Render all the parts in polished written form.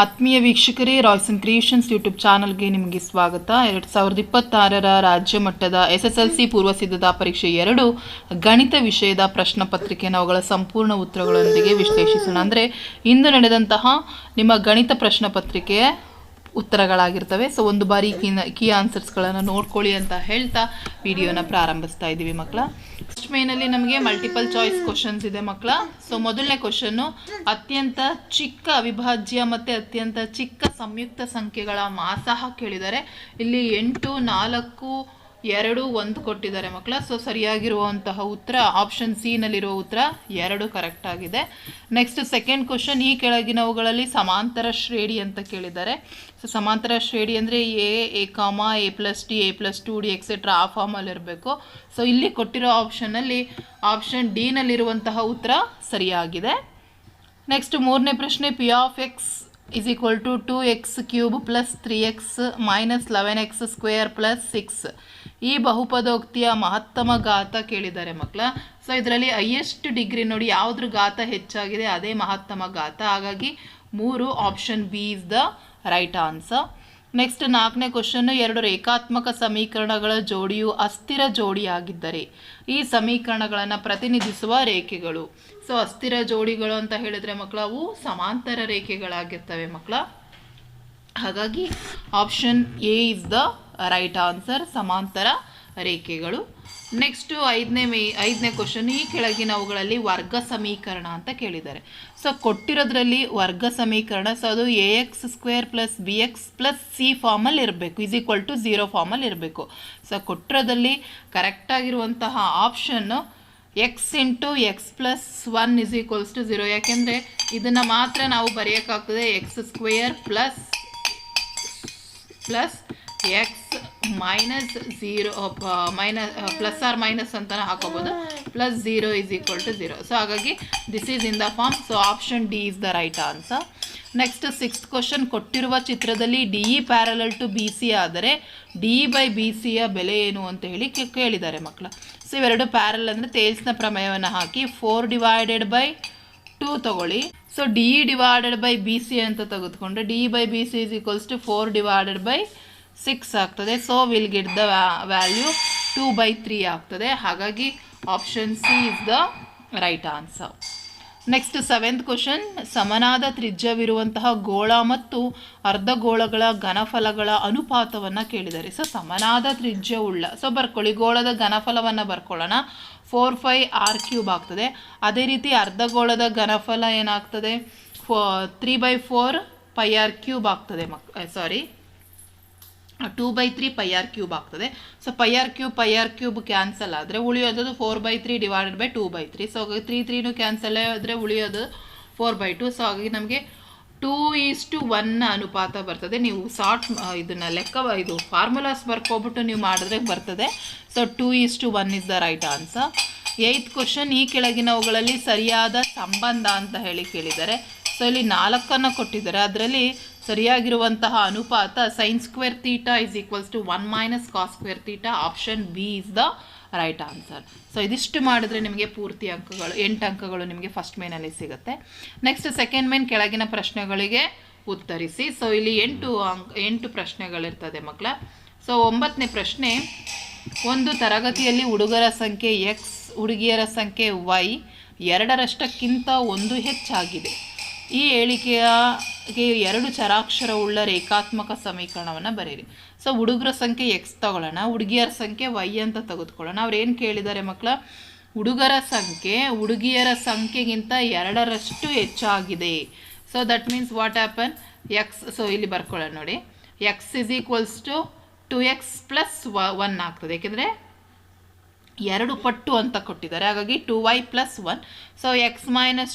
ಆತ್ಮೀಯ ವೀಕ್ಷಕರೇ, Royson creations YouTube ಚಾನಲ್ಗೆ ನಿಮಗೆ ಸ್ವಾಗತ. 2026ರ ರಾಜ್ಯ ಮಟ್ಟದ SSLC ಪೂರ್ವ ಸಿದ್ಧತಾ ಪರೀಕ್ಷೆ 2 ಗಣಿತ ವಿಷಯದ ಪ್ರಶ್ನೆ ಪತ್ರಿಕೆಯನ್ನು ಅವುಗಳ ಸಂಪೂರ್ಣ ಉತ್ತರಗಳೊಂದಿಗೆ ವಿಶ್ಲೇಷಿಸೋಣ. ಅಂದರೆ ಇಂದು ನಡೆದಂತಹ ನಿಮ್ಮ ಗಣಿತ ಪ್ರಶ್ನೆ ಪತ್ರಿಕೆಯ ಉತ್ತರಗಳಾಗಿರ್ತವೆ. ಸೊ ಒಂದು ಬಾರಿ ಕೀ ಆನ್ಸರ್ಸ್ಗಳನ್ನು ನೋಡ್ಕೊಳ್ಳಿ ಅಂತ ಹೇಳ್ತಾ ವಿಡಿಯೋನ ಪ್ರಾರಂಭಿಸ್ತಾ ಇದ್ದೀವಿ ಮಕ್ಕಳ. ಫಸ್ಟ್ ಮೇನಲ್ಲಿ ನಮಗೆ ಮಲ್ಟಿಪಲ್ ಚಾಯ್ಸ್ ಕ್ವಶನ್ಸ್ ಇದೆ ಮಕ್ಕಳ. ಸೊ ಮೊದಲನೇ ಕ್ವಶನ್ನು, ಅತ್ಯಂತ ಚಿಕ್ಕ ಅವಿಭಾಜ್ಯ ಮತ್ತು ಅತ್ಯಂತ ಚಿಕ್ಕ ಸಂಯುಕ್ತ ಸಂಖ್ಯೆಗಳ ಮಾಸಾಹ ಕೇಳಿದ್ದಾರೆ. ಇಲ್ಲಿ 8, 4, 2, 1 ಕೊಟ್ಟಿದ್ದಾರೆ ಮಕ್ಕಳ. ಸೊ ಸರಿಯಾಗಿರುವಂತಹ ಉತ್ತರ ಆಪ್ಷನ್ ಸಿ ನಲ್ಲಿರುವ ಉತ್ತರ 2 ಕರೆಕ್ಟ್ ಆಗಿದೆ. ನೆಕ್ಸ್ಟ್ ಸೆಕೆಂಡ್ ಕ್ವಶನ್, ಈ ಕೆಳಗಿನವುಗಳಲ್ಲಿ ಸಮಾಂತರ ಶ್ರೇಣಿ ಅಂತ ಕೇಳಿದ್ದಾರೆ. ಸೊ ಸಮಾಂತರ ಶ್ರೇಣಿ ಅಂದರೆ ಎ ಕಾಮ A+D A+2D ಎಕ್ಸೆಟ್ರಾ ಆ ಫಾರ್ಮಲ್ಲಿ ಇರಬೇಕು. ಸೊ ಇಲ್ಲಿ ಕೊಟ್ಟಿರೋ ಆಪ್ಷನ್ನಲ್ಲಿ ಆಪ್ಷನ್ ಡಿ ನಲ್ಲಿರುವಂತಹ ಉತ್ತರ ಸರಿಯಾಗಿದೆ. ನೆಕ್ಸ್ಟ್ ಮೂರನೇ ಪ್ರಶ್ನೆ, P of X is equal to 2x³ plus 3x minus 11x² plus 6 ಈ ಬಹುಪದೋಕ್ತಿಯ ಮಹತ್ತಮ ಘಾತ ಕೇಳಿದ್ದಾರೆ ಮಕ್ಕಳ. ಸೊ ಇದರಲ್ಲಿ ಹೈಯೆಸ್ಟ್ ಡಿಗ್ರಿ ನೋಡಿ ಯಾವುದ್ರ ಘಾತ ಹೆಚ್ಚಾಗಿದೆ ಅದೇ ಮಹತ್ತಮ ಘಾತ. ಹಾಗಾಗಿ 3 option B is the right answer. Next ನಾಲ್ಕನೇ ಕ್ವಶನ್ನು, 2 ರೇಖಾತ್ಮಕ ಸಮೀಕರಣಗಳ ಜೋಡಿಯು ಅಸ್ಥಿರ ಜೋಡಿಯಾಗಿದ್ದರೆ ಈ ಸಮೀಕರಣಗಳನ್ನು ಪ್ರತಿನಿಧಿಸುವ ರೇಖೆಗಳು. ಸೊ ಅಸ್ಥಿರ ಜೋಡಿಗಳು ಅಂತ ಹೇಳಿದ್ರೆ ಮಕ್ಕಳ ಅವು ಸಮಾಂತರ ರೇಖೆಗಳಾಗಿರ್ತವೆ ಮಕ್ಕಳ. ಹಾಗಾಗಿ option A is the right answer, ಸಮಾಂತರ ರೇಖೆಗಳು. ನೆಕ್ಸ್ಟು ಐದನೇ ಕ್ವಶನ್, ಈ ಕೆಳಗಿನವುಗಳಲ್ಲಿ ವರ್ಗ ಸಮೀಕರಣ ಅಂತ ಕೇಳಿದ್ದಾರೆ. ಸೊ ಕೊಟ್ಟಿರೋದ್ರಲ್ಲಿ ವರ್ಗ ಸಮೀಕರಣ, ಸೊ ಅದು AX² + BX + C ಫಾರ್ಮಲ್ಲಿ ಇರಬೇಕು, = 0 ಫಾರ್ಮಲ್ಲಿ ಇರಬೇಕು. ಸೊ ಕೊಟ್ಟಿರೋದಲ್ಲಿ ಕರೆಕ್ಟಾಗಿರುವಂತಹ ಆಪ್ಷನ್ನು x × x + 1 = 0. ಯಾಕೆಂದರೆ ಇದನ್ನು ಮಾತ್ರ ನಾವು ಬರೆಯೋಕ್ಕಾಗ್ತದೆ x² + x minus 0 plus R minus ಅಂತಲೇ ಹಾಕೋಬೋದು, +0 = 0. ಸೊ ಹಾಗಾಗಿ this is in the form. So option D is the right answer. Next sixth question, ಕೊಟ್ಟಿರುವ ಚಿತ್ರದಲ್ಲಿ DE ಪ್ಯಾರಲಲ್ ಟು BC ಆದರೆ DE/BC ಯ ಬೆಲೆ ಏನು ಅಂತ ಹೇಳಿ ಕೇಳಿದ್ದಾರೆ ಮಕ್ಕಳ. ಸೊ ಇವೆರಡು ಪ್ಯಾರಲ್ ಅಂದರೆ ತೇಲ್ಸ್ನ ಪ್ರಮೇಯವನ್ನು ಹಾಕಿ 4/2 ತಗೊಳ್ಳಿ. ಸೊ DE/BC ಅಂತ ತೆಗೆದುಕೊಂಡ್ರೆ DE/BC = 4/6 ಆಗ್ತದೆ. So will get the value 2/3 ಆಗ್ತದೆ. ಹಾಗಾಗಿ option C is the right answer. Next seventh question, ಸಮನಾದ ತ್ರಿಜ್ಯವಿರುವಂತಹ ಗೋಳ ಮತ್ತು ಅರ್ಧಗೋಳಗಳ ಘನಫಲಗಳ ಅನುಪಾತವನ್ನು ಕೇಳಿದ್ದಾರೆ. ಸೊ ಸಮನಾದ ತ್ರಿಜ್ಯವುಳ್ಳ, ಸೊ ಬರ್ಕೊಳ್ಳಿ, ಗೋಳದ ಘನಫಲವನ್ನು ಬರ್ಕೊಳ್ಳೋಣ, 4πr³ ಆಗ್ತದೆ. ಅದೇ ರೀತಿ ಅರ್ಧಗೋಳದ ಘನಫಲ ಏನಾಗ್ತದೆ, 3/4πr³ ಆಗ್ತದೆ 2/3πr³ ಆಗ್ತದೆ. ಸೊ πr³ ಕ್ಯಾನ್ಸಲ್ ಆದರೆ ಉಳಿಯೋದು 4/3 / 2/3. ಸೊ 3 ಕ್ಯಾನ್ಸಲ್ ಆದರೆ ಉಳಿಯೋದು 4/2. ಸೊ ಹಾಗಾಗಿ ನಮಗೆ 2:1 ಅನುಪಾತ ಬರ್ತದೆ. ನೀವು ಇದನ್ನು ಇದು ಫಾರ್ಮುಲಾಸ್ ಬರ್ಕೊಬಿಟ್ಟು ನೀವು ಮಾಡಿದ್ರೆ ಬರ್ತದೆ. So 2:1 is the right answer. Eighth question, ಈ ಕೆಳಗಿನವುಗಳಲ್ಲಿ ಸರಿಯಾದ ಸಂಬಂಧ ಅಂತ ಹೇಳಿ ಕೇಳಿದ್ದಾರೆ. ಸೊ ಇಲ್ಲಿ 4 ಕೊಟ್ಟಿದ್ದಾರೆ. ಅದರಲ್ಲಿ ಸರಿಯಾಗಿರುವಂತಹ ಅನುಪಾತ sin² θ = 1 - cos² θ. Option B is the right answer. So ಇದಿಷ್ಟು ಮಾಡಿದ್ರೆ ನಿಮಗೆ ಪೂರ್ತಿ ಅಂಕಗಳು 8 ಅಂಕಗಳು ನಿಮಗೆ ಫಸ್ಟ್ ಮೇನಲ್ಲಿ ಸಿಗುತ್ತೆ. ನೆಕ್ಸ್ಟ್ ಸೆಕೆಂಡ್ ಮೇನ್, ಕೆಳಗಿನ ಪ್ರಶ್ನೆಗಳಿಗೆ ಉತ್ತರಿಸಿ. ಸೊ ಇಲ್ಲಿ 8 ಪ್ರಶ್ನೆಗಳಿರ್ತದೆ ಮಕ್ಕಳ. ಸೊ 9ನೇ ಪ್ರಶ್ನೆ, ಒಂದು ತರಗತಿಯಲ್ಲಿ ಹುಡುಗರ ಸಂಖ್ಯೆ x, ಹುಡುಗಿಯರ ಸಂಖ್ಯೆ y 2ರಷ್ಟಕ್ಕಿಂತ 1 ಹೆಚ್ಚಾಗಿದೆ. ಈ ಹೇಳಿಕೆಗೆ 2 ಚರಾಕ್ಷರವುಳ್ಳ ರೇಖಾತ್ಮಕ ಸಮೀಕರಣವನ್ನು ಬರೀರಿ. ಸೊ ಹುಡುಗರ ಸಂಖ್ಯೆ x ತಗೊಳ್ಳೋಣ, ಹುಡುಗಿಯರ ಸಂಖ್ಯೆ y ಅಂತ ತೆಗೆದುಕೊಳ್ಳೋಣ. ಅವ್ರು ಏನು ಕೇಳಿದ್ದಾರೆ ಮಕ್ಕಳ, ಹುಡುಗರ ಸಂಖ್ಯೆ ಹುಡುಗಿಯರ ಸಂಖ್ಯೆಗಿಂತ 2ರಷ್ಟು ಹೆಚ್ಚಾಗಿದೆ. So that means what happen, x, so ಇಲ್ಲಿ ಬರ್ಕೊಳ್ಳೋಣ ನೋಡಿ, x = 2x + 1 ಆಗ್ತದೆ. ಏಕೆಂದರೆ 2 ಪಟ್ಟು ಅಂತ ಕೊಟ್ಟಿದ್ದಾರೆ. ಹಾಗಾಗಿ 2y + 1. So x -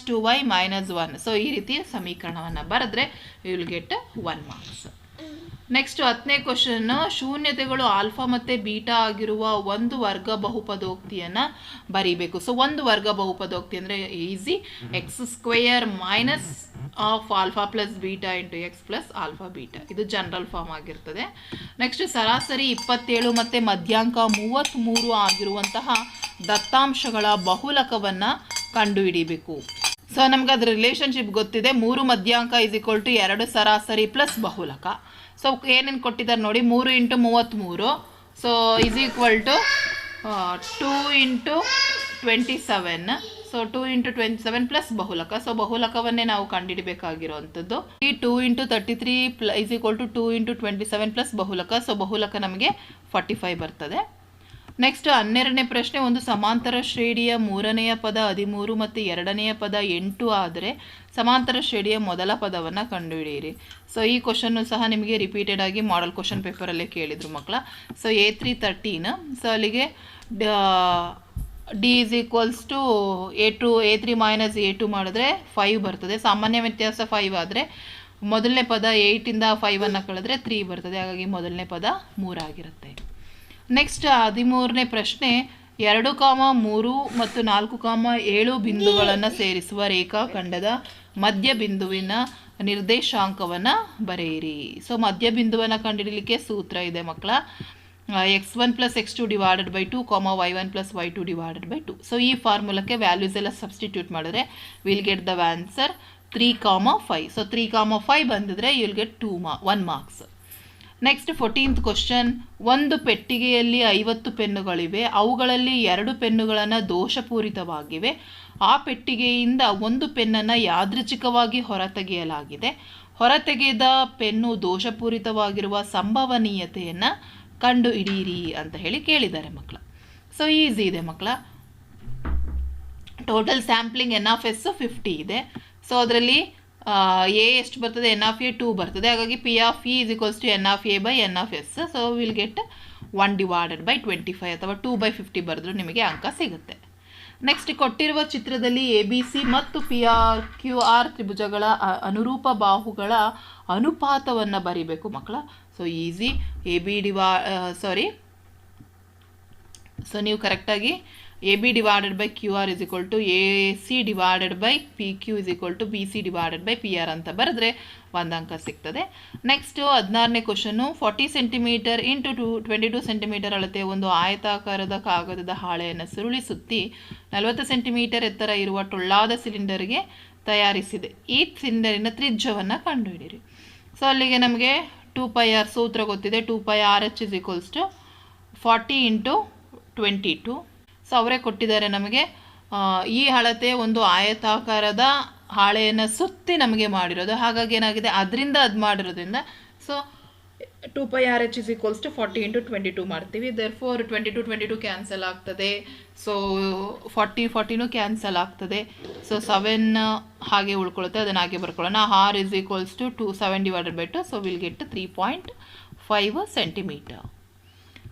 2y - 1. So ಈ ರೀತಿ ಸಮೀಕರಣವನ್ನು ಬರೆದ್ರೆ you will get 1 marks. Next 10ನೇ ಕ್ವಶನ್ನು, ಶೂನ್ಯತೆಗಳು ಆಲ್ಫಾ ಮತ್ತು ಬೀಟಾ ಆಗಿರುವ ಒಂದು ವರ್ಗ ಬಹುಪದೋಕ್ತಿಯನ್ನು ಬರೀಬೇಕು. ಸೊ ಒಂದು ವರ್ಗ ಬಹುಪದೋಕ್ತಿ ಅಂದರೆ easy, x² minus of alpha plus beta into X plus alpha beta. ಇದು ಜನರಲ್ ಫಾರ್ಮ್ ಆಗಿರ್ತದೆ. ನೆಕ್ಸ್ಟ್ ಸರಾಸರಿ 27 ಮತ್ತು ಮಧ್ಯಾಂಕ 33 ಆಗಿರುವಂತಹ ದತ್ತಾಂಶಗಳ ಬಹುಲಕವನ್ನು ಕಂಡುಹಿಡಿಯಬೇಕು. ಸೊ ನಮ್ಗೆ ಅದ್ರ ರಿಲೇಷನ್ಶಿಪ್ ಗೊತ್ತಿದೆ, 3 ಮಧ್ಯಾಂಕ ಇಸ್ ಈಕ್ವಲ್ ಟು 2 ಸರಾಸರಿ ಪ್ಲಸ್ ಬಹುಲಕ. ಸೊ ಏನೇನು ಕೊಟ್ಟಿದ್ದಾರೆ ನೋಡಿ, 3 × 33 so is equal to 2 × 27. So 2 × 27 plus ಬಹುಲಕ. ಸೊ ಬಹುಲಕವನ್ನೇ ನಾವು ಕಂಡುಹಿಡಬೇಕಾಗಿರುವಂಥದ್ದು. ಈ 2 × 33 ಇಸ್ ಈಕ್ವಲ್ ಟು 2 × 27 ಪ್ಲಸ್ ಬಹುಲಕ. ಸೊ ಬಹುಲಕ ನಮಗೆ 45 ಬರ್ತದೆ. ನೆಕ್ಸ್ಟ್ 12ನೇ ಪ್ರಶ್ನೆ, ಒಂದು ಸಮಾಂತರ ಶ್ರೇಣಿಯ 3ನೆಯ ಪದ 13 ಮತ್ತು 2ನೆಯ ಪದ 8 ಆದರೆ ಸಮಾಂತರ ಶ್ರೇಣಿಯ ಮೊದಲ ಪದವನ್ನು ಕಂಡುಹಿಡಿಯಿರಿ. ಸೊ ಈ ಕ್ವಶನ್ನು ಸಹ ನಿಮಗೆ ರಿಪೀಟೆಡ್ ಆಗಿ ಮಾಡೆಲ್ ಕ್ವಶನ್ ಪೇಪರಲ್ಲೇ ಕೇಳಿದರು ಮಕ್ಕಳ. So A3 13. ಸೊ ಅಲ್ಲಿಗೆ D is equals to A3 minus A2 ಮಾಡಿದ್ರೆ 5 ಬರ್ತದೆ. ಸಾಮಾನ್ಯ ವ್ಯತ್ಯಾಸ 5 ಆದರೆ ಮೊದಲನೇ ಪದ 8ಇಂದ 5ಅನ್ನು ಕಳೆದ್ರೆ 3 ಬರ್ತದೆ. ಹಾಗಾಗಿ ಮೊದಲನೇ ಪದ 3 ಆಗಿರುತ್ತೆ. ನೆಕ್ಸ್ಟ್ 13ನೇ ಪ್ರಶ್ನೆ, 2, 3 ಮತ್ತು 4, 7 ಬಿಂದುಗಳನ್ನು ಸೇರಿಸುವ ರೇಖಾಖಂಡದ ಮಧ್ಯ ಬಿಂದುವಿನ ನಿರ್ದೇಶಾಂಕವನ್ನು ಬರೆಯಿರಿ. ಸೊ ಮಧ್ಯ ಬಿಂದುವನ್ನು ಕಂಡುಹಿಡಲಿಕ್ಕೆ ಸೂತ್ರ ಇದೆ ಮಕ್ಕಳ, x1 + x2 divided by 2, y1 + y2 divided by 2. So ಈ ಫಾರ್ಮುಲಕ್ಕೆ ವ್ಯಾಲ್ಯೂಸ್ ಎಲ್ಲ ಸಬ್ಸ್ಟಿಟ್ಯೂಟ್ ಮಾಡಿದ್ರೆ will get the answer 3, 5. So 3, 5 ಬಂದಿದ್ರೆ you will get 1 marks. Next 14th question, ಒಂದು ಪೆಟ್ಟಿಗೆಯಲ್ಲಿ 50 ಪೆನ್ನುಗಳಿವೆ. ಅವುಗಳಲ್ಲಿ 2 ಪೆನ್ನುಗಳನ್ನು ದೋಷಪೂರಿತವಾಗಿವೆ. ಆ ಪೆಟ್ಟಿಗೆಯಿಂದ ಒಂದು ಪೆನ್ನನ್ನು ಯಾದೃಚ್ಛಿಕವಾಗಿ ಹೊರತೆಗೆಯಲಾಗಿದೆ. ಹೊರತೆಗೆದ ಪೆನ್ನು ದೋಷಪೂರಿತವಾಗಿರುವ ಸಂಭವನೀಯತೆಯನ್ನು ಕಂಡು ಹಿಡಿಯಿರಿ ಅಂತ ಹೇಳಿ ಕೇಳಿದ್ದಾರೆ ಮಕ್ಕಳ. ಸೊ ಈಸಿ ಇದೆ ಮಕ್ಕಳ. ಟೋಟಲ್ ಸ್ಯಾಂಪ್ಲಿಂಗ್ N(s) 50 ಇದೆ. ಸೊ ಅದರಲ್ಲಿ ಎ ಎಷ್ಟು ಬರ್ತದೆ, N(a) 2 ಬರ್ತದೆ. ಹಾಗಾಗಿ P(e) is equals to N(a) by N(s). So will get 1 divided by 25 ಅಥವಾ 2/50 ಬರೆದ್ರು ನಿಮಗೆ ಅಂಕ ಸಿಗುತ್ತೆ. ನೆಕ್ಸ್ಟ್ ಕೊಟ್ಟಿರುವ ಚಿತ್ರದಲ್ಲಿ ABC ಮತ್ತು QR ತ್ರಿಭುಜಗಳ ಅನುರೂಪ ಬಾಹುಗಳ ಅನುಪಾತವನ್ನು ಬರಿಬೇಕು ಮಕ್ಕಳ. ಸೊ ಈಸಿ, ಸೊ ನೀವು ಕರೆಕ್ಟಾಗಿ AB divided by QR is equal to AC divided by PQ is equal to BC divided by PR ಅಂತ ಬರೆದ್ರೆ 1 ಅಂಕ ಸಿಗ್ತದೆ. ನೆಕ್ಸ್ಟ್ 16ನೇ ಕ್ವಶನ್ನು, 40 ಸೆಂಟಿಮೀಟರ್ ಇಂಟು 22 ಸೆಂಟಿಮೀಟರ್ ಅಳತೆ ಒಂದು ಆಯತಾಕಾರದ ಕಾಗದದ ಹಾಳೆಯನ್ನು ಸುರುಳಿ ಸುತ್ತಿ 40 ಸೆಂಟಿಮೀಟರ್ ಎತ್ತರ ಇರುವ ಟೊಳ್ಳಾದ ಸಿಲಿಂಡರ್ಗೆ ತಯಾರಿಸಿದೆ. ಈ ಸಿಲಿಂಡರಿನ ತ್ರಿಜ್ಯವನ್ನು ಕಂಡುಹಿಡಿಯಿರಿ. ಸೊ ಅಲ್ಲಿಗೆ ನಮಗೆ 2πr ಸೂತ್ರ ಗೊತ್ತಿದೆ. 2πRh is equals to 40 × 22. So ಅವರೇ ಕೊಟ್ಟಿದ್ದಾರೆ ನಮಗೆ. ಈ ಅಳತೆ ಒಂದು ಆಯತಾಕಾರದ ಹಾಳೆಯನ್ನು ಸುತ್ತಿ ನಮಗೆ ಮಾಡಿರೋದು. ಹಾಗಾಗಿ ಏನಾಗಿದೆ, ಅದರಿಂದ ಅದು ಮಾಡಿರೋದ್ರಿಂದ so 2πRh is equals to 40 × 22 ಮಾಡ್ತೀವಿ. ದೇರ್ಫೋರ್ 22 22 ಕ್ಯಾನ್ಸಲ್ ಆಗ್ತದೆ. ಸೊ 40 ಕ್ಯಾನ್ಸಲ್ ಆಗ್ತದೆ. ಸೊ 7 ಹಾಗೆ ಉಳ್ಕೊಳ್ಳುತ್ತೆ, ಅದನ್ನು ಹಾಗೆ ಬರ್ಕೊಳ್ಳೋಣ. R is equals to 7 divided by 2. So will get 3.5 centimetre.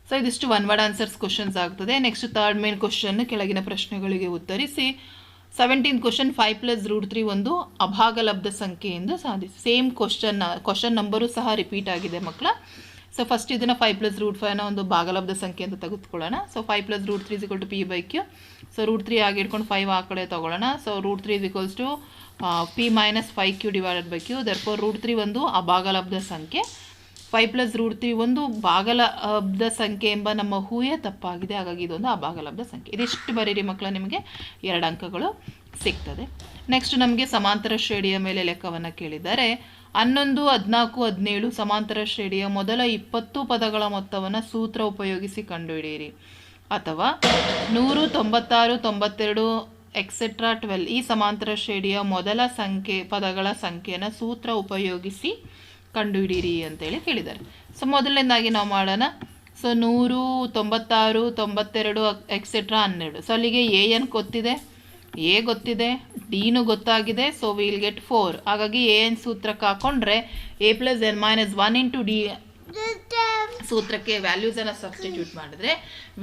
So ಇದಿಷ್ಟು ಒನ್ ವರ್ಡ್ ಆನ್ಸರ್ಸ್ ಕ್ವಶನ್ಸ್ ಆಗ್ತದೆ. ನೆಕ್ಸ್ಟ್ 3rd ಮೇನ್ ಕ್ವಶನ್, ಕೆಳಗಿನ ಪ್ರಶ್ನೆಗಳಿಗೆ ಉತ್ತರಿಸಿ. 17th ಕ್ವಶನ್, 5 + √3 ಒಂದು ಅಭಾಗಲಬ್ಧ ಸಂಖ್ಯೆ ಎಂದು ಸಾಧಿಸಿ. ಸೇಮ್ ಕ್ವಶನ್ ನಂಬರು ಸಹ ರಿಪೀಟ್ ಆಗಿದೆ ಮಕ್ಕಳ. ಸೊ ಫಸ್ಟ್ ಇದನ್ನು 5 + √5ನ ಒಂದು ಭಾಗಲಬ್ಧ ಸಂಖ್ಯೆ ಅಂತ ತೆಗೆದುಕೊಳ್ಳೋಣ. So 5 + √3 is equal to P/Q. So √3 ಆಗಿ ಇಟ್ಕೊಂಡು 5 ಆ ಕಡೆ ತೊಗೊಳ್ಳೋಣ. So √3 is equals to P - 5Q divided by Q. Therefore √3 ಒಂದು ಅಭಾಗಲಬ್ಧ ಸಂಖ್ಯೆ, 5 + √3 ಒಂದು ಭಾಗಲಬ್ಧ ಸಂಖ್ಯೆ ಎಂಬ ನಮ್ಮ ಊಹೆ ತಪ್ಪಾಗಿದೆ. ಹಾಗಾಗಿ ಇದೊಂದು ಅಭಾಗಲಬ್ಧ ಸಂಖ್ಯೆ. ಇದಿಷ್ಟು ಬರೀರಿ ಮಕ್ಕಳ, ನಿಮಗೆ 2 ಅಂಕಗಳು ಸಿಗ್ತದೆ. ನೆಕ್ಸ್ಟ್ ನಮಗೆ ಸಮಾಂತರ ಶ್ರೇಣಿಯ ಮೇಲೆ ಲೆಕ್ಕವನ್ನು ಕೇಳಿದ್ದಾರೆ. 11, 14, 17 ಸಮಾಂತರ ಶ್ರೇಣಿಯ ಮೊದಲ 20 ಪದಗಳ ಮೊತ್ತವನ್ನು ಸೂತ್ರ ಉಪಯೋಗಿಸಿ ಕಂಡುಹಿಡಿಯಿರಿ. ಅಥವಾ 100, 96, 92 ಎಕ್ಸೆಟ್ರಾ 12 ಈ ಸಮಾಂತರ ಶ್ರೇಣಿಯ ಮೊದಲ ಪದಗಳ ಸಂಖ್ಯೆಯನ್ನು ಸೂತ್ರ ಉಪಯೋಗಿಸಿ ಕಂಡುಹಿಡಿಯಿರಿ ಅಂತೇಳಿ ಕೇಳಿದ್ದಾರೆ. ಸೊ ಮೊದಲನೇದಾಗಿ ನಾವು ಮಾಡೋಣ. So 100, 96, 92 etcetera 12. ಸೊ ಅಲ್ಲಿಗೆ AN ಗೊತ್ತಿದೆ, A ಗೊತ್ತಿದೆ, Dನೂ ಗೊತ್ತಾಗಿದೆ. So will get 4. ಹಾಗಾಗಿ AN ಸೂತ್ರಕ್ಕೆ ಹಾಕೊಂಡ್ರೆ A + n - 1 × D ಸೂತ್ರಕ್ಕೆ ವ್ಯಾಲ್ಯೂಸನ್ನು ಸಬ್ಸ್ಟಿಟ್ಯೂಟ್ ಮಾಡಿದ್ರೆ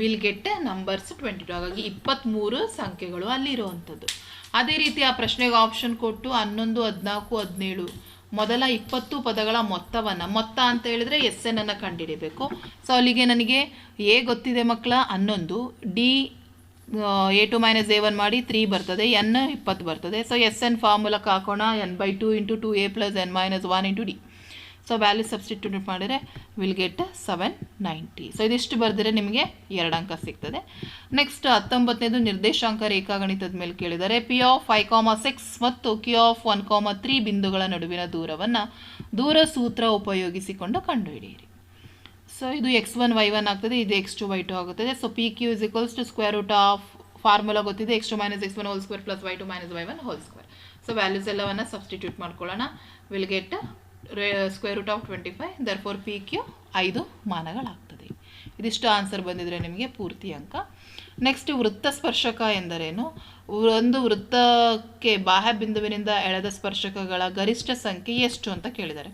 ವಿಲ್ ಗೆಟ್ ನಂಬರ್ಸ್ 22. ಹಾಗಾಗಿ 23 ಸಂಖ್ಯೆಗಳು ಅಲ್ಲಿರುವಂಥದ್ದು. ಅದೇ ರೀತಿ ಆ ಪ್ರಶ್ನೆಗೆ ಆಪ್ಷನ್ ಕೊಟ್ಟು 11, 14, 17 ಮೊದಲ 20 ಪದಗಳ ಮೊತ್ತ ಅಂತ ಹೇಳಿದ್ರೆ SN ಅನ್ನು ಕಂಡುಹಿಡಿಬೇಕು. ಸೊ ಅಲ್ಲಿಗೆ ನನಗೆ A ಗೊತ್ತಿದೆ ಮಕ್ಕಳ 11, D A2 - A1 ಮಾಡಿ 3 ಬರ್ತದೆ, N 20 ಬರ್ತದೆ. ಸೊ SN ಫಾರ್ಮುಲಕ್ಕೆ ಹಾಕೋಣ, N/2 × 2A + n - 1 × D. So value substitute ಮಾಡಿದರೆ ವಿಲ್ ಗೆಟ್ 790. ಸೊ ಇದಿಷ್ಟು ಬರೆದರೆ ನಿಮಗೆ 2 ಅಂಕ ಸಿಗ್ತದೆ. ನೆಕ್ಸ್ಟ್ 19ನೇದು ನಿರ್ದೇಶಾಂಕ ರೇಖಾಗಣಿತದ ಮೇಲೆ ಕೇಳಿದರೆ P(5,6) ಮತ್ತು Q(1,3) ಬಿಂದುಗಳ ನಡುವಿನ ದೂರವನ್ನು ದೂರ ಸೂತ್ರ ಉಪಯೋಗಿಸಿಕೊಂಡು ಕಂಡುಹಿಡಿಯಿರಿ. ಸೊ ಇದು x1 y1 ಆಗ್ತದೆ, ಇದು x2 y2 ಆಗುತ್ತದೆ. ಸೊ PQ = ಫಾರ್ಮುಲಾ ಗೊತ್ತಿದೆ, x2 - x1 whole square plus y2 - y1 whole square. So values ಎಲ್ಲವನ್ನು ಸಬ್ಸ್ಟಿಟ್ಯೂಟ್ ಮಾಡ್ಕೊಳ್ಳೋಣ. Will get √25. Therefore PQ 5 ಮಾನಗಳಾಗ್ತದೆ. ಇದಿಷ್ಟು ಆನ್ಸರ್ ಬಂದಿದ್ರೆ ನಿಮಗೆ ಪೂರ್ತಿ ಅಂಕ. ನೆಕ್ಸ್ಟ್ ವೃತ್ತ ಸ್ಪರ್ಶಕ ಎಂದರೇನು? ಒಂದು ವೃತ್ತಕ್ಕೆ ಬಾಹ್ಯ ಬಿಂದುವಿನಿಂದ ಎಳೆದ ಸ್ಪರ್ಶಕಗಳ ಗರಿಷ್ಠ ಸಂಖ್ಯೆ ಎಷ್ಟು ಅಂತ ಕೇಳಿದ್ದಾರೆ.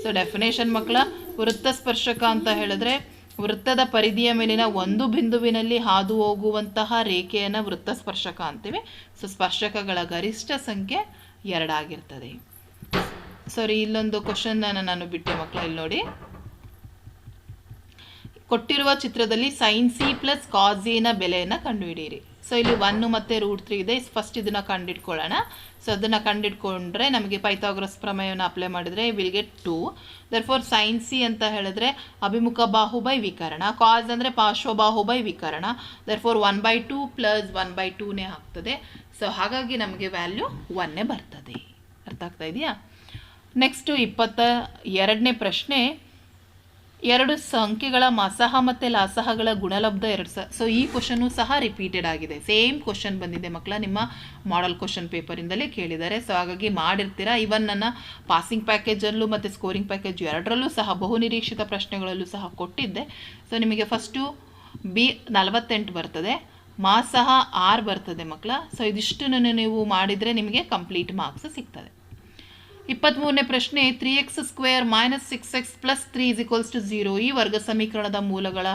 ಸೊ ಡೆಫಿನೇಷನ್ ಮಕ್ಕಳ, ವೃತ್ತ ಸ್ಪರ್ಶಕ ಅಂತ ಹೇಳಿದ್ರೆ ವೃತ್ತದ ಪರಿಧಿಯ ಮೇಲಿನ ಒಂದು ಬಿಂದುವಿನಲ್ಲಿ ಹಾದು ಹೋಗುವಂತಹ ರೇಖೆಯನ್ನು ವೃತ್ತ ಸ್ಪರ್ಶಕ ಅಂತೀವಿ. ಸೊ ಸ್ಪರ್ಶಕಗಳ ಗರಿಷ್ಠ ಸಂಖ್ಯೆ 2 ಆಗಿರ್ತದೆ. ಸಾರಿ, ಇಲ್ಲೊಂದು ಕ್ವಶನ್ ನಾನು ಬಿಟ್ಟೆ ಮಕ್ಕಳ, ಇಲ್ಲಿ ನೋಡಿ. ಕೊಟ್ಟಿರುವ ಚಿತ್ರದಲ್ಲಿ sin c + cos a ನ ಬೆಲೆಯನ್ನು ಕಂಡುಹಿಡಿಯಿರಿ. ಸೊ ಇಲ್ಲಿ 1 ಮತ್ತು √3 ಇದೆ. ಫಸ್ಟ್ ಇದನ್ನು ಕಂಡುಹಿಡ್ಕೊಳ್ಳೋಣ. ಸೊ ಅದನ್ನು ಕಂಡುಹಿಡ್ಕೊಂಡ್ರೆ ನಮಗೆ ಪೈಥಾಗರಸ್ ಪ್ರಮೇಯವನ್ನು ಅಪ್ಲೈ ಮಾಡಿದರೆ will get 2. Therefore sin c ಅಂತ ಹೇಳಿದ್ರೆ ಅಭಿಮುಖ ಬಾಹು ಬೈ ವಿಕರಣ, ಕಾಸ್ ಅಂದರೆ ಪಾರ್ಶ್ವಬಾಹು ಬೈ ವಿಕರಣ. ದರ್ಫೋರ್ 1/2 + 1/2ನೇ ಆಗ್ತದೆ. ಸೊ ಹಾಗಾಗಿ ನಮಗೆ ವ್ಯಾಲ್ಯೂ 1 ಬರ್ತದೆ. ಅರ್ಥ ಆಗ್ತಾ ಇದೆಯಾ? ನೆಕ್ಸ್ಟು 22ನೇ ಪ್ರಶ್ನೆ, 2 ಸಂಖ್ಯೆಗಳ ಮಸಹ ಮತ್ತು ಲಾಸಹಗಳ ಗುಣಲಬ್ಧ 2. ಸೊ ಈ ಕ್ವಶನ್ನು ಸಹ ರಿಪೀಟೆಡ್ ಆಗಿದೆ. ಸೇಮ್ ಕ್ವಶನ್ ಬಂದಿದೆ ಮಕ್ಕಳ, ನಿಮ್ಮ ಮಾಡೆಲ್ ಕ್ವಶನ್ ಪೇಪರಿಂದಲೇ ಕೇಳಿದ್ದಾರೆ. ಸೊ ಹಾಗಾಗಿ ಮಾಡಿರ್ತೀರಾ. ಇವನ್ ನನ್ನ ಪಾಸಿಂಗ್ ಪ್ಯಾಕೇಜಲ್ಲೂ ಮತ್ತು ಸ್ಕೋರಿಂಗ್ ಪ್ಯಾಕೇಜ್ ಎರಡರಲ್ಲೂ ಸಹ ಬಹುನಿರೀಕ್ಷಿತ ಪ್ರಶ್ನೆಗಳಲ್ಲೂ ಸಹ ಕೊಟ್ಟಿದ್ದೆ. ಸೊ ನಿಮಗೆ ಫಸ್ಟು B48 ಬರ್ತದೆ, ಮಾಸಹ 6 ಬರ್ತದೆ ಮಕ್ಕಳ. ಸೊ ಇದಿಷ್ಟನ್ನು ನೀವು ಮಾಡಿದರೆ ನಿಮಗೆ ಕಂಪ್ಲೀಟ್ ಮಾರ್ಕ್ಸ್ ಸಿಗ್ತದೆ. 23ನೇ ಪ್ರಶ್ನೆ, 3x² - 6x + 3 = 0 ಈ ವರ್ಗ ಸಮೀಕರಣದ ಮೂಲಗಳ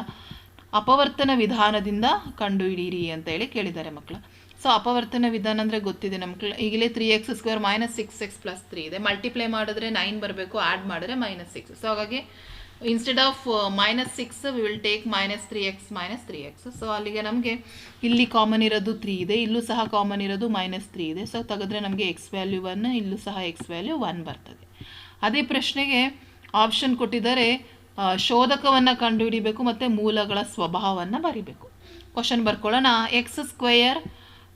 ಅಪವರ್ತನ ವಿಧಾನದಿಂದ ಕಂಡುಹಿಡಿಯಿರಿ ಅಂತ ಹೇಳಿ ಕೇಳಿದ್ದಾರೆ ಮಕ್ಕಳು. ಸೊ ಅಪವರ್ತನ ವಿಧಾನ ಅಂದರೆ ಗೊತ್ತಿದೆ ನಮ್ಗೆ. ಈಗಲೇ 3x² - 6x + 3 ಇದೆ. ಮಲ್ಟಿಪ್ಲೈ ಮಾಡಿದ್ರೆ 9 ಬರಬೇಕು, ಆ್ಯಡ್ ಮಾಡಿದ್ರೆ -6. ಸೊ ಹಾಗಾಗಿ instead of -6 we will take -3x - 3x. So ಅಲ್ಲಿಗೆ ನಮಗೆ ಇಲ್ಲಿ ಕಾಮನ್ ಇರೋದು 3 ಇದೆ, ಇಲ್ಲೂ ಸಹ ಕಾಮನ್ ಇರೋದು -3 ಇದೆ. ಸೊ ತೆಗೆದ್ರೆ ನಮಗೆ x ವ್ಯಾಲ್ಯೂ 1, ಇಲ್ಲೂ ಸಹ x ವ್ಯಾಲ್ಯೂ 1 ಬರ್ತದೆ. ಅದೇ ಪ್ರಶ್ನೆಗೆ ಆಪ್ಷನ್ ಕೊಟ್ಟಿದ್ದಾರೆ, ಶೋಧಕವನ್ನು ಕಂಡುಹಿಡಿಬೇಕು ಮತ್ತು ಮೂಲಗಳ ಸ್ವಭಾವವನ್ನು ಬರಿಬೇಕು. Question ಬರ್ಕೊಳ್ಳೋಣ. x²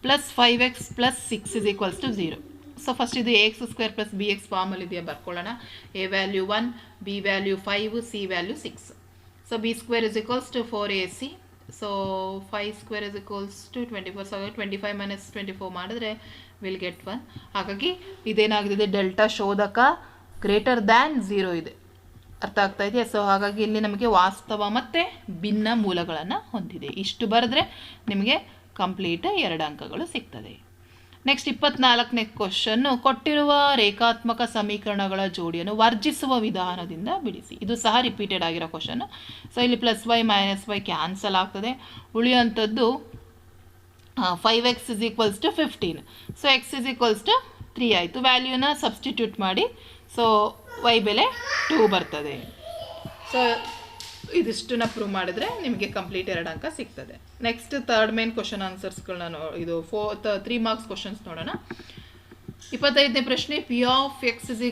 + 5x + 6 = 0. So first ಇದು ax² + bx ಫಾರ್ಮಲ್ಲಿ ಇದೆಯಾ, ಬರ್ಕೊಳ್ಳೋಣ. a value 1, b value 5, c value 6. So b² = 4ac. So 5² = 24. So 25 - 24 ಮಾಡಿದ್ರೆ ವಿಲ್ ಗೆಟ್ 1. ಹಾಗಾಗಿ ಇದೇನಾಗಿದೆ, ಡೆಲ್ಟಾ ಶೋಧಕ >0 ಇದೆ. ಅರ್ಥ ಆಗ್ತಾ ಇದೆಯಾ? ಸೊ ಹಾಗಾಗಿ ಇಲ್ಲಿ ನಮಗೆ ವಾಸ್ತವ ಮತ್ತು ಭಿನ್ನ ಮೂಲಗಳನ್ನು ಹೊಂದಿದೆ. ಇಷ್ಟು ಬರೆದ್ರೆ ನಿಮಗೆ ಕಂಪ್ಲೀಟ್ 2 ಅಂಕಗಳು ಸಿಗ್ತದೆ. ನೆಕ್ಸ್ಟ್ 24ನೇ ಕ್ವಶನ್ನು, ಕೊಟ್ಟಿರುವ ರೇಖಾತ್ಮಕ ಸಮೀಕರಣಗಳ ಜೋಡಿಯನ್ನು ವರ್ಜಿಸುವ ವಿಧಾನದಿಂದ ಬಿಡಿಸಿ. ಇದು ಸಹ ರಿಪೀಟೆಡ್ ಆಗಿರೋ ಕ್ವಶನ್ನು. ಸೊ ಇಲ್ಲಿ +y - y ಕ್ಯಾನ್ಸಲ್ ಆಗ್ತದೆ. ಉಳಿಯುವಂಥದ್ದು 5x = 15. ಸೊ x = 3 ಆಯಿತು. ವ್ಯಾಲ್ಯೂನ ಸಬ್ಸ್ಟಿಟ್ಯೂಟ್ ಮಾಡಿ. ಸೊ y ಬೆಲೆ 2 ಬರ್ತದೆ. ಸೊ ಇದಿಷ್ಟನ್ನ ಪ್ರೂವ್ ಮಾಡಿದ್ರೆ ನಿಮಗೆ ಕಂಪ್ಲೀಟ್ 2 ಅಂಕ ಸಿಗ್ತದೆ. ನೆಕ್ಸ್ಟ್ ಥರ್ಡ್ ಮೇನ್ ಕ್ವಶನ್ ಆನ್ಸರ್ಸ್ಗಳನ್ನ ಇದು 3 ಮಾರ್ಕ್ಸ್ ಕ್ವಶನ್ಸ್ ನೋಡೋಣ. 25ನೇ ಪ್ರಶ್ನೆ, P(x) =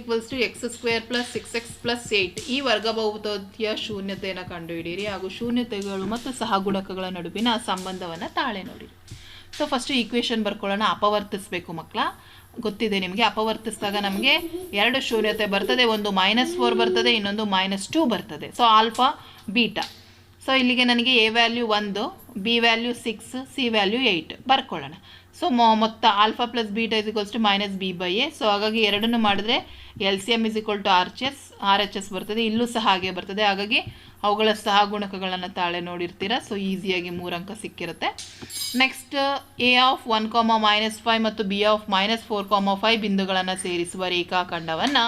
x² + 6x + 8 ಈ ವರ್ಗಬಹುಪದೀಯ ಶೂನ್ಯತೆಯನ್ನು ಕಂಡುಹಿಡಿಯಿರಿ ಹಾಗೂ ಶೂನ್ಯತೆಗಳು ಮತ್ತು ಸಹಗುಣಕಗಳ ನಡುವಿನ ಸಂಬಂಧವನ್ನು ತಾಳೆ ನೋಡಿರಿ. ಸೊ ಫಸ್ಟು ಈಕ್ವೇಷನ್ ಬರ್ಕೊಳ್ಳೋಣ. ಅಪವರ್ತಿಸಬೇಕು ಮಕ್ಕಳ, ಗೊತ್ತಿದೆ ನಿಮಗೆ. ಅಪವರ್ತಿಸಿದಾಗ ನಮಗೆ 2 ಶೂನ್ಯತೆ ಬರ್ತದೆ. ಒಂದು -4 ಬರ್ತದೆ, ಇನ್ನೊಂದು -2 ಬರ್ತದೆ. So alpha beta. ಸೊ ಇಲ್ಲಿಗೆ ನನಗೆ a value 1, b value 6, c value 8 ಬರ್ಕೊಳ್ಳೋಣ. ಸೊ ಮೊತ್ತ ಆಲ್ಫಾ + ಬೀಟಾ = -b/a. ಸೊ ಹಾಗಾಗಿ ಎರಡನ್ನು ಮಾಡಿದ್ರೆ LCM = RHS ಬರ್ತದೆ. ಇಲ್ಲೂ ಸಹ ಹಾಗೆ ಬರ್ತದೆ. ಹಾಗಾಗಿ ಅವುಗಳ ಸಹಗುಣಕಗಳನ್ನು ತಾಳೆ ನೋಡಿರ್ತೀರ. ಸೊ ಈಸಿಯಾಗಿ 3 ಅಂಕ ಸಿಕ್ಕಿರುತ್ತೆ. ನೆಕ್ಸ್ಟ್ a(1, -5) ಮತ್ತು b(-4, 5) ಬಿಂದುಗಳನ್ನು ಸೇರಿಸುವ ರೇಖಾಖಂಡವನ್ನು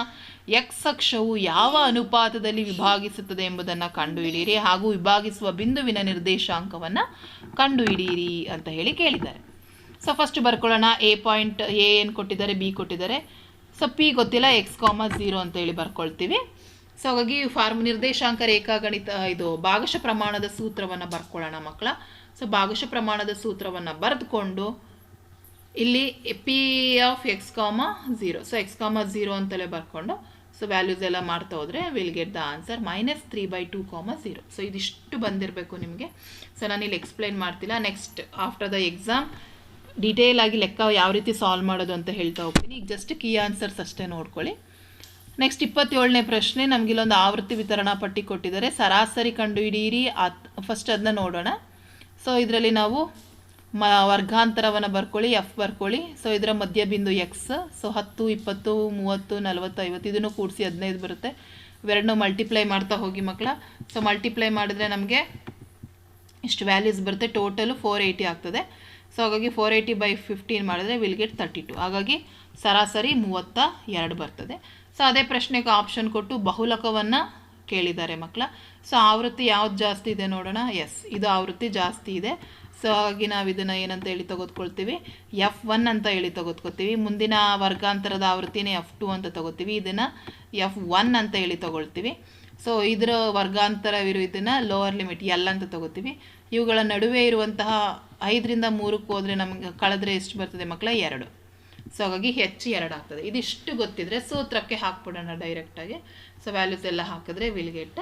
x ಅಕ್ಷವು ಯಾವ ಅನುಪಾತದಲ್ಲಿ ವಿಭಾಗಿಸುತ್ತದೆ ಎಂಬುದನ್ನು ಕಂಡುಹಿಡಿಯಿರಿ ಹಾಗೂ ವಿಭಾಗಿಸುವ ಬಿಂದುವಿನ ನಿರ್ದೇಶಾಂಕವನ್ನು ಕಂಡುಹಿಡಿಯಿರಿ ಅಂತ ಹೇಳಿ ಕೇಳಿದ್ದಾರೆ. So first ಬರ್ಕೊಳ್ಳೋಣ. a ಏನು ಕೊಟ್ಟಿದ್ದಾರೆ, b ಕೊಟ್ಟಿದ್ದಾರೆ. ಸೊ p ಗೊತ್ತಿಲ್ಲ, x, 0 ಅಂತ ಹೇಳಿ ಬರ್ಕೊಳ್ತೀವಿ. ಸೊ ಹಾಗಾಗಿ ನಿರ್ದೇಶಾಂಕ ರೇಖಾಗಣಿತ ಇದು ಭಾಗಶಃ ಪ್ರಮಾಣದ ಸೂತ್ರವನ್ನು ಬರ್ಕೊಳ್ಳೋಣ ಮಕ್ಕಳ. ಸೊ ಭಾಗಶಃ ಪ್ರಮಾಣದ ಸೂತ್ರವನ್ನು ಬರೆದುಕೊಂಡು ಇಲ್ಲಿ P(x, 0) ಸೊ x, 0 ಅಂತಲೇ ಬರ್ಕೊಂಡು ಸೊ ವ್ಯಾಲ್ಯೂಸ್ ಎಲ್ಲ ಮಾಡ್ತಾ ಹೋದರೆ will get the answer -3/2, so ಇದಿಷ್ಟು ಬಂದಿರಬೇಕು ನಿಮಗೆ. ಸೊ ನಾನಿಲ್ಲಿ ಎಕ್ಸ್ಪ್ಲೈನ್ ಮಾಡ್ತಿಲ್ಲ. Next after the exam detail ಆಗಿ ಲೆಕ್ಕ ಯಾವ ರೀತಿ ಸಾಲ್ವ್ ಮಾಡೋದು ಅಂತ ಹೇಳ್ತಾ ಹೋಗ್ತೀನಿ. ಈಗ ಜಸ್ಟ್ ಕೀ ಆನ್ಸರ್ಸ್ ಅಷ್ಟೇ ನೋಡ್ಕೊಳ್ಳಿ. ನೆಕ್ಸ್ಟ್ 27ನೇ ಪ್ರಶ್ನೆ, ನಮಗಿಲ್ಲೊಂದು ಆವೃತ್ತಿ ವಿತರಣಾ ಪಟ್ಟಿ ಕೊಟ್ಟಿದ್ದಾರೆ. ಸರಾಸರಿ ಕಂಡುಹಿಡಿಯಿರಿ. ಫಸ್ಟ್ ಅದನ್ನ ನೋಡೋಣ. ಸೊ ಇದರಲ್ಲಿ ನಾವು ವರ್ಗಾಂತರವನ್ನು ಬರ್ಕೊಳ್ಳಿ, ಎಫ್ ಬರ್ಕೊಳ್ಳಿ. ಸೊ ಇದರ ಮಧ್ಯಬಿಂದು ಎಕ್ಸ್. ಸೊ 10, 20, 30, 40, 50 ಇದನ್ನು ಕೂಡಿಸಿ 15 ಬರುತ್ತೆ. ಇವೆರಡನ್ನೂ ಮಲ್ಟಿಪ್ಲೈ ಮಾಡ್ತಾ ಹೋಗಿ ಮಕ್ಕಳ. ಸೊ ಮಲ್ಟಿಪ್ಲೈ ಮಾಡಿದ್ರೆ ನಮಗೆ ಇಷ್ಟು ವ್ಯಾಲ್ಯೂಸ್ ಬರುತ್ತೆ. ಟೋಟಲು 480 ಆಗ್ತದೆ. ಸೊ ಹಾಗಾಗಿ 480/15 ಮಾಡಿದ್ರೆ ವಿಲ್ ಗೆಟ್ 32. ಹಾಗಾಗಿ ಸರಾಸರಿ 32 ಬರ್ತದೆ. ಸೊ ಅದೇ ಪ್ರಶ್ನೆಗೆ ಆಪ್ಷನ್ ಕೊಟ್ಟು ಬಹುಲಕವನ್ನು ಕೇಳಿದ್ದಾರೆ ಮಕ್ಕಳ. ಸೊ ಆವೃತ್ತಿ ಯಾವ್ದು ಜಾಸ್ತಿ ಇದೆ ನೋಡೋಣ. ಎಸ್, ಇದು ಆವೃತ್ತಿ ಜಾಸ್ತಿ ಇದೆ. ಸೊ ಹಾಗಾಗಿ ನಾವು ಇದನ್ನು ಏನಂತ ಹೇಳಿ ತೆಗೆದುಕೊಳ್ತೀವಿ, F1 ಅಂತ ಹೇಳಿ ತೆಗೆದುಕೊಳ್ತೀವಿ. ಮುಂದಿನ ವರ್ಗಾಂತರದ ಆವೃತ್ತಿನೇ F2 ಅಂತ ತಗೋತೀವಿ. ಇದನ್ನು F1 ಅಂತ ಹೇಳಿ ತಗೊಳ್ತೀವಿ. ಸೊ ಇದರ ವರ್ಗಾಂತರವಿರು ಇದನ್ನು ಲೋವರ್ ಲಿಮಿಟ್ L ಅಂತ ತಗೋತೀವಿ. ಇವುಗಳ ನಡುವೆ ಇರುವಂತಹ 5ರಿಂದ 3ಕ್ಕೆ ಹೋದರೆ ನಮಗೆ ಕಳೆದ್ರೆ ಎಷ್ಟು ಬರ್ತದೆ ಮಕ್ಕಳ? 2. ಸೊ ಹಾಗಾಗಿ H2 ಆಗ್ತದೆ. ಇದಿಷ್ಟು ಗೊತ್ತಿದ್ರೆ ಸೂತ್ರಕ್ಕೆ ಹಾಕ್ಬಿಡೋಣ ಡೈರೆಕ್ಟಾಗಿ. ಸೊ ವ್ಯಾಲ್ಯೂಸ್ ಎಲ್ಲ ಹಾಕಿದ್ರೆ will get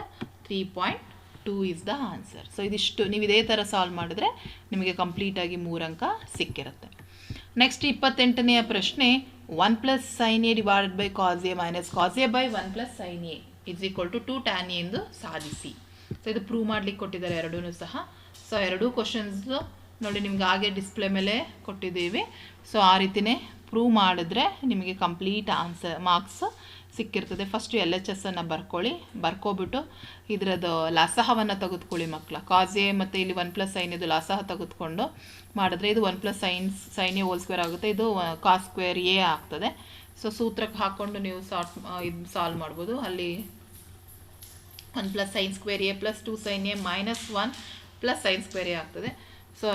3.2 is the answer. So ಇದಿಷ್ಟು ನೀವು ಇದೇ ಥರ ಸಾಲ್ವ್ ಮಾಡಿದ್ರೆ ನಿಮಗೆ ಕಂಪ್ಲೀಟಾಗಿ 3 ಅಂಕ ಸಿಕ್ಕಿರುತ್ತೆ. ನೆಕ್ಸ್ಟ್ 28ನೆಯ ಪ್ರಶ್ನೆ, 1 + sin A / cos A - cos A / 1 + sin A = 2 tan A ಎಂದು ಸಾಧಿಸಿ. ಸೊ ಇದು ಪ್ರೂವ್ ಮಾಡ್ಲಿಕ್ಕೆ ಕೊಟ್ಟಿದ್ದಾರೆ ಎರಡೂ ಸಹ. ಸೊ ಎರಡೂ ಕ್ವಶನ್ಸ್ ನೋಡಿ ನಿಮ್ಗೆ ಹಾಗೆ ಡಿಸ್ಪ್ಲೇ ಮೇಲೆ ಕೊಟ್ಟಿದ್ದೀವಿ. ಸೊ ಆ ರೀತಿಯೇ ಪ್ರೂವ್ ಮಾಡಿದ್ರೆ ನಿಮಗೆ ಕಂಪ್ಲೀಟ್ ಆನ್ಸರ್ ಮಾರ್ಕ್ಸ್ ಸಿಕ್ಕಿರ್ತದೆ. ಫಸ್ಟು LHS ಅನ್ನು ಬರ್ಕೊಬಿಟ್ಟು ಇದರದ್ದು ಲಸಹವನ್ನು ತೆಗೆದುಕೊಳ್ಳಿ ಮಕ್ಕಳ. ಕಾಸ್ ಎ ಮತ್ತು ಇಲ್ಲಿ 1 + sin ಇದು ಲಸಹ ತೆಗೆದುಕೊಂಡು ಮಾಡಿದ್ರೆ ಇದು 1 + sin A ಹೋಲ್² ಆಗುತ್ತೆ. ಇದು cos² A ಆಗ್ತದೆ. ಸೊ ಸೂತ್ರಕ್ಕೆ ಹಾಕ್ಕೊಂಡು ನೀವು ಇದು ಸಾಲ್ವ್ ಮಾಡ್ಬೋದು. ಅಲ್ಲಿ 1 + sin² A + 2 sin A - 1 + sin² A ಆಗ್ತದೆ. ಸೊ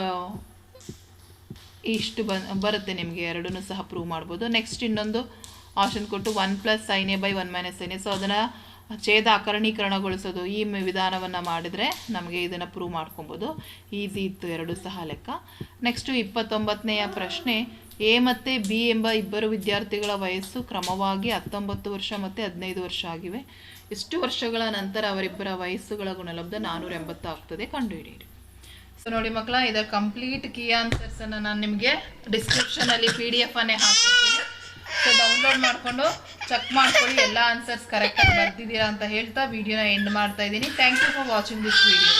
ಇಷ್ಟು ಬರುತ್ತೆ ನಿಮಗೆ. ಎರಡನ್ನೂ ಸಹ ಪ್ರೂವ್ ಮಾಡ್ಬೋದು. ನೆಕ್ಸ್ಟ್ ಇನ್ನೊಂದು ಆಪ್ಷನ್ ಕೊಟ್ಟು 1 + sin A / 1 - sin A. So ಅದನ್ನು ಛೇದ ಅಕರ್ಣೀಕರಣಗೊಳಿಸೋದು ಈ ವಿಧಾನವನ್ನು ಮಾಡಿದರೆ ನಮಗೆ ಇದನ್ನು ಪ್ರೂವ್ ಮಾಡ್ಕೊಬೋದು. ಈಸಿ ಇತ್ತು ಎರಡೂ ಸಹ ಲೆಕ್ಕ. ನೆಕ್ಸ್ಟು 29ನೆಯ ಪ್ರಶ್ನೆ, ಎ ಮತ್ತು ಬಿ ಎಂಬ ಇಬ್ಬರು ವಿದ್ಯಾರ್ಥಿಗಳ ವಯಸ್ಸು ಕ್ರಮವಾಗಿ 19 ವರ್ಷ ಮತ್ತು 15 ವರ್ಷ ಆಗಿವೆ. ಇಷ್ಟು ವರ್ಷಗಳ ನಂತರ ಅವರಿಬ್ಬರ ವಯಸ್ಸುಗಳ ಗುಣಲಬ್ಧ 480 ಆಗ್ತದೆ, ಕಂಡುಹಿಡಿಯಿರಿ. ಸೊ ನೋಡಿ ಮಕ್ಕಳ, ಇದರ ಕಂಪ್ಲೀಟ್ ಕೀ ಆನ್ಸರ್ಸನ್ನು ನಾನು ನಿಮಗೆ ಡಿಸ್ಕ್ರಿಪ್ಷನಲ್ಲಿ PDF ಅನ್ನೇ ಹಾಕಿರ್ತೀನಿ. ಸೊ ಡೌನ್ಲೋಡ್ ಮಾಡಿಕೊಂಡು ಚೆಕ್ ಮಾಡ್ಕೊಳ್ಳಿ ಎಲ್ಲ ಆನ್ಸರ್ಸ್ ಕರೆಕ್ಟಾಗಿ ಬರ್ತಿದ್ದೀರಾ ಅಂತ ಹೇಳ್ತಾ ವಿಡಿಯೋನ ಎಂಡ್ ಮಾಡ್ತಾ ಇದ್ದೀನಿ. Thank you for watching this video.